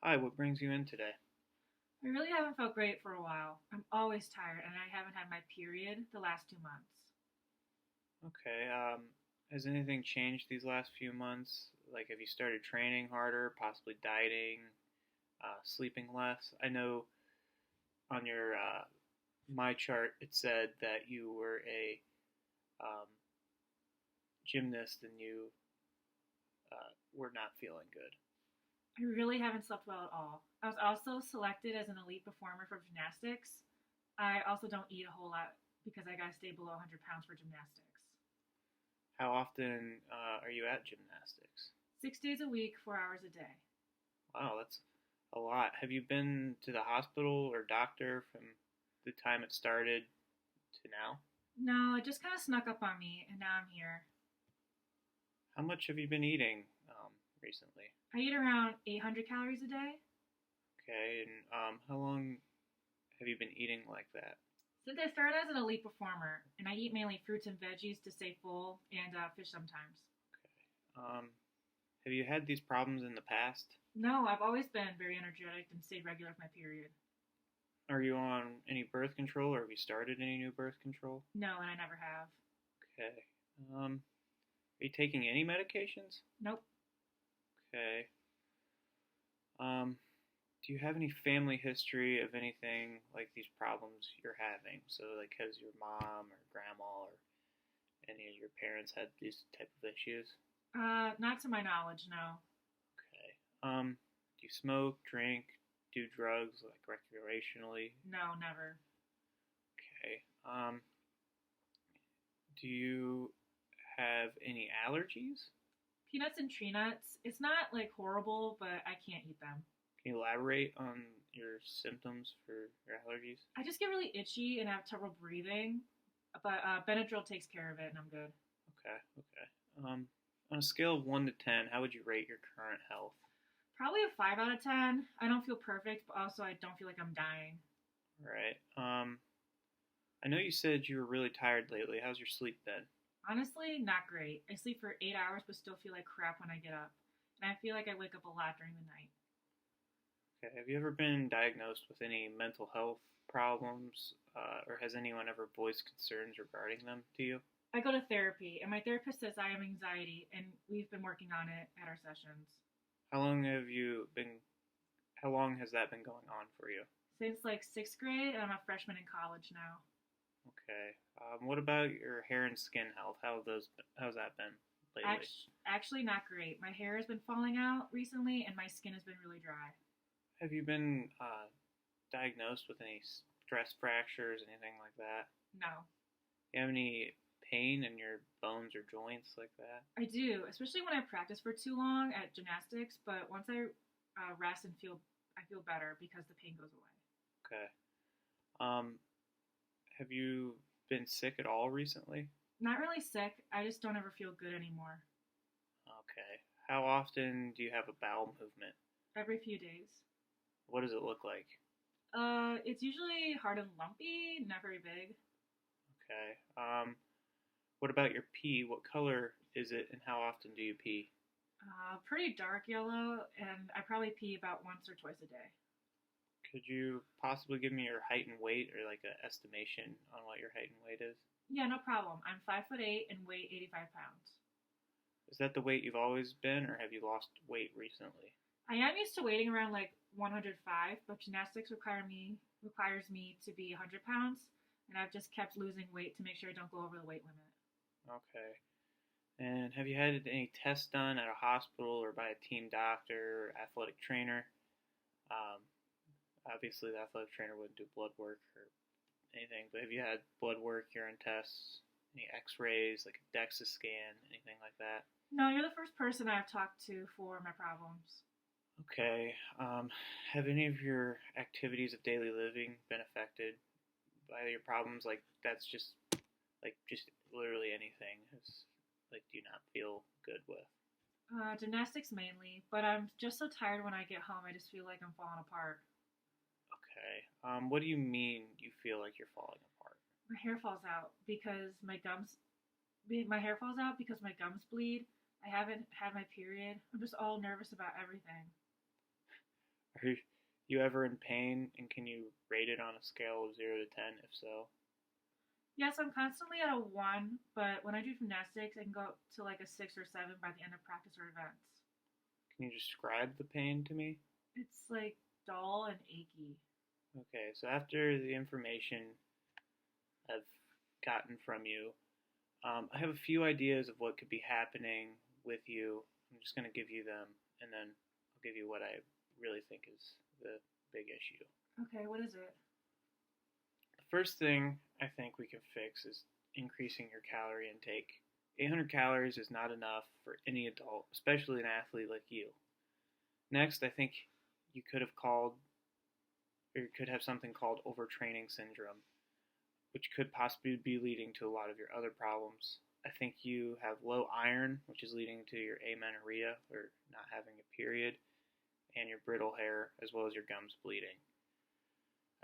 Hi, what brings you in today? I really haven't felt great for a while. I'm always tired and I haven't had my period the last 2 months. Okay, has anything changed these last few months? Like, have you started training harder, possibly dieting, sleeping less? I know on your my chart it said that you were a um, gymnast and you were not feeling good. I really haven't slept well at all. I was also selected as an elite performer for gymnastics. I also don't eat a whole lot because I gotta stay below 100 pounds for gymnastics. How often are you at gymnastics? 6 days a week, 4 hours a day. Wow, that's a lot. Have you been to the hospital or doctor from the time it started to now? No, it just kind of snuck up on me and now I'm here. How much have you been eating recently? I eat around 800 calories a day. Okay, and how long have you been eating like that? Since I started as an elite performer, and I eat mainly fruits and veggies to stay full and fish sometimes. Um, have you had these problems in the past? No, I've always been very energetic and stayed regular with my period. Are you on any birth control or have you started any new birth control? No, and I never have. Okay. Are you taking any medications? Nope. Okay. Um, do you have any family history of anything like these problems you're having? So, like, has your mom or grandma or any of your parents had these type of issues? Not to my knowledge, no. Okay. Do you smoke, drink, do drugs like recreationally? No, never. Okay. Do you have any allergies? Peanuts and tree nuts, it's not like horrible, but I can't eat them. Can you elaborate on your symptoms for your allergies? I just get really itchy and have trouble breathing, but Benadryl takes care of it and I'm good. Okay, okay. On a scale of 1 to 10, how would you rate your current health? Probably a 5 out of 10. I don't feel perfect, but also I don't feel like I'm dying. All right. I know you said you were really tired lately. How's your sleep been? Honestly, not great. I sleep for 8 hours, but still feel like crap when I get up. And I feel like I wake up a lot during the night. Okay. Have you ever been diagnosed with any mental health problems, or has anyone ever voiced concerns regarding them to you? I go to therapy, and my therapist says I have anxiety, and we've been working on it at our sessions How long have you been? How long has that been going on for you? since like sixth grade, and I'm a freshman in college now. Okay. What about your hair and skin health? How's that been lately? Actually, not great. My hair has been falling out recently, and my skin has been really dry. Have you been diagnosed with any stress fractures, anything like that? No, You have any pain in your bones or joints like that? I do, especially when I practice for too long at gymnastics. But once I rest and I feel better because the pain goes away. Okay. Um, have you been sick at all recently? Not really sick. I just don't ever feel good anymore. Okay. How often do you have a bowel movement? Every few days. What does it look like? It's usually hard and lumpy, not very big. Okay. What about your pee? What color is it, and how often do you pee? Pretty dark yellow, and I probably pee about once or twice a day. Could you possibly give me your height and weight, or like an estimation on what your height and weight is? Yeah, no problem. I'm 5'8" and weigh 85 pounds. Is that the weight you've always been, or have you lost weight recently? I am used to weighing around like 105, but gymnastics requires me to be 100 pounds, and I've just kept losing weight to make sure I don't go over the weight limit. Okay. And have you had any tests done at a hospital or by a team doctor or athletic trainer? Um, Obviously, the athletic trainer wouldn't do blood work or anything, but have you had blood work, urine tests, any X-rays, like a DEXA scan, anything like that? No, you're the first person I've talked to for my problems. Okay. Have any of your activities of daily living been affected by your problems? Like that's just literally anything. Is like do you not feel good with? Gymnastics mainly, but I'm just so tired when I get home. I just feel like I'm falling apart. Okay. What do you mean you feel like you're falling apart? My hair falls out because my hair falls out because my gums bleed. I haven't had my period. I'm just all nervous about everything. Are you ever in pain, and can you rate it on a scale of 0 to 10? If so, Yes, I'm constantly at a 1, but when I do gymnastics, I can go up to like a 6 or 7 by the end of practice or events. can you describe the pain to me? It's like dull and achy. Okay, so after the information I've gotten from you, I have a few ideas of what could be happening with you. I'm just going to give you them, and then I'll give you what I really think is the big issue. Okay, what is it? The first thing I think we can fix is increasing your calorie intake. 800 calories is not enough for any adult, especially an athlete like you. Next, I think you could have called, or you could have something called overtraining syndrome, which could possibly be leading to a lot of your other problems. I think you have low iron, which is leading to your amenorrhea, or not having a period, and your brittle hair, as well as your gums bleeding.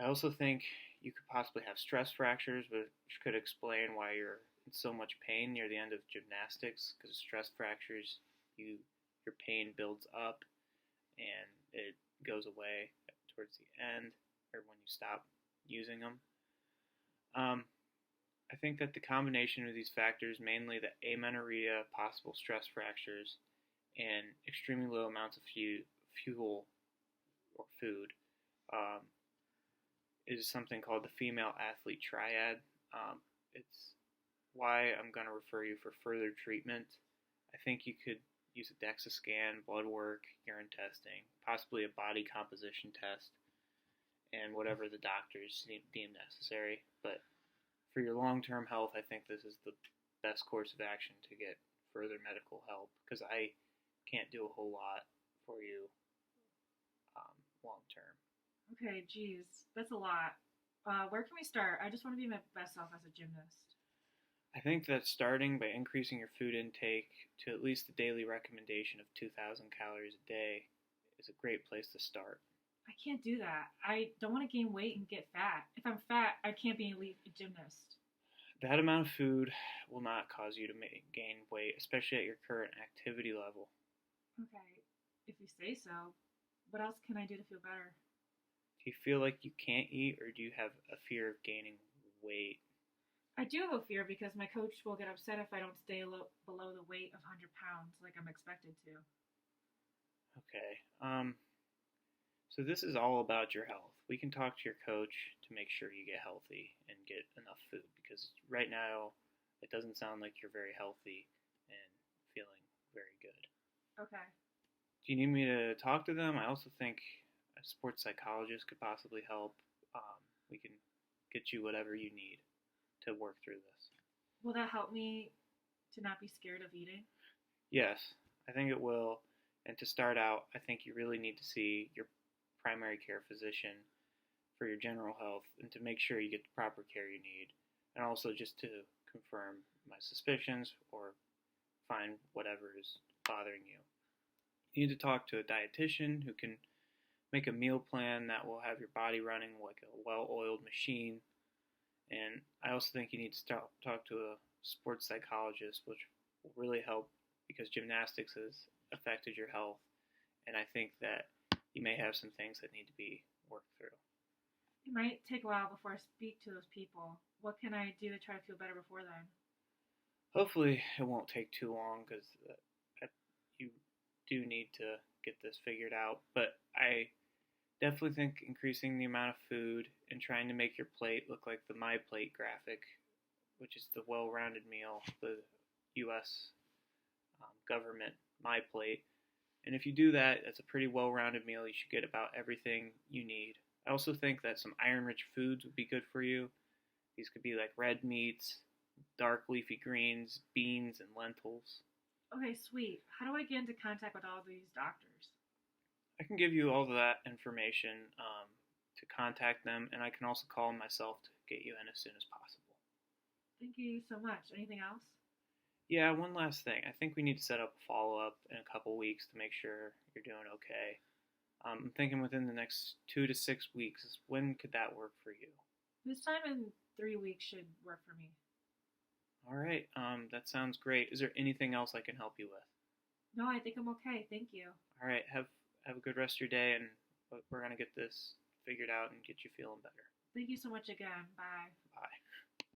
I also think you could possibly have stress fractures, which could explain why you're in so much pain near the end of gymnastics, because stress fractures, your pain builds up and it goes away towards the end or when you stop using them. Um, I think that the combination of these factors, mainly the amenorrhea, possible stress fractures, and extremely low amounts of fuel or food, um, is something called the female athlete triad. It's why I'm going to refer you for further treatment. I think you could use a DEXA scan, blood work, urine testing, possibly a body composition test, and whatever the doctors deem necessary. But for your long-term health, I think this is the best course of action to get further medical help because I can't do a whole lot for you long-term. Okay, geez, that's a lot. Where can we start? I just want to be my best self as a gymnast. I think that starting by increasing your food intake to at least the daily recommendation of 2,000 calories a day is a great place to start. I can't do that. I don't want to gain weight and get fat. If I'm fat, I can't be an elite gymnast. That amount of food will not cause you to gain weight, especially at your current activity level. Okay, if you say so. What else can I do to feel better? Do you feel like you can't eat, or do you have a fear of gaining weight? I do have a fear because my coach will get upset if I don't stay below the weight of 100 pounds like I'm expected to. Okay. So this is all about your health. We can talk to your coach to make sure you get healthy and get enough food because right now it doesn't sound like you're very healthy and feeling very good. Okay. Do you need me to talk to them? I also think a sports psychologist could possibly help. We can get you whatever you need to work through this. Will that help me to not be scared of eating? Yes, I think it will. And to start out, I think you really need to see your primary care physician for your general health and to make sure you get the proper care you need. And also just to confirm my suspicions or find whatever is bothering you. You need to talk to a dietitian who can make a meal plan that will have your body running like a well-oiled machine. And I also think you need to talk to a sports psychologist, which will really help because gymnastics has affected your health. And I think that you may have some things that need to be worked through. It might take a while before I speak to those people. What can I do to try to feel better before then? Hopefully, it won't take too long because you do need to get this figured out. But I definitely think increasing the amount of food and trying to make your plate look like the My Plate graphic, which is the well-rounded meal, the U.S. Government My Plate. And if you do that, that's a pretty well-rounded meal. You should get about everything you need. I also think that some iron-rich foods would be good for you. These could be like red meats, dark leafy greens, beans, and lentils. Okay, sweet. How do I get into contact with all these doctors? I can give you all of that information to contact them, and I can also call them myself to get you in as soon as possible. Thank you so much. Anything else? Yeah, one last thing. I think we need to set up a follow-up in a couple weeks to make sure you're doing okay. I'm thinking within the next 2 to 6 weeks. When could that work for you? This time in 3 weeks should work for me. All right, that sounds great. Is there anything else I can help you with? No, I think I'm okay. Thank you. All right, have a good rest of your day, and but we're gonna get this figured out and get you feeling better. Thank you so much again. Bye. Bye.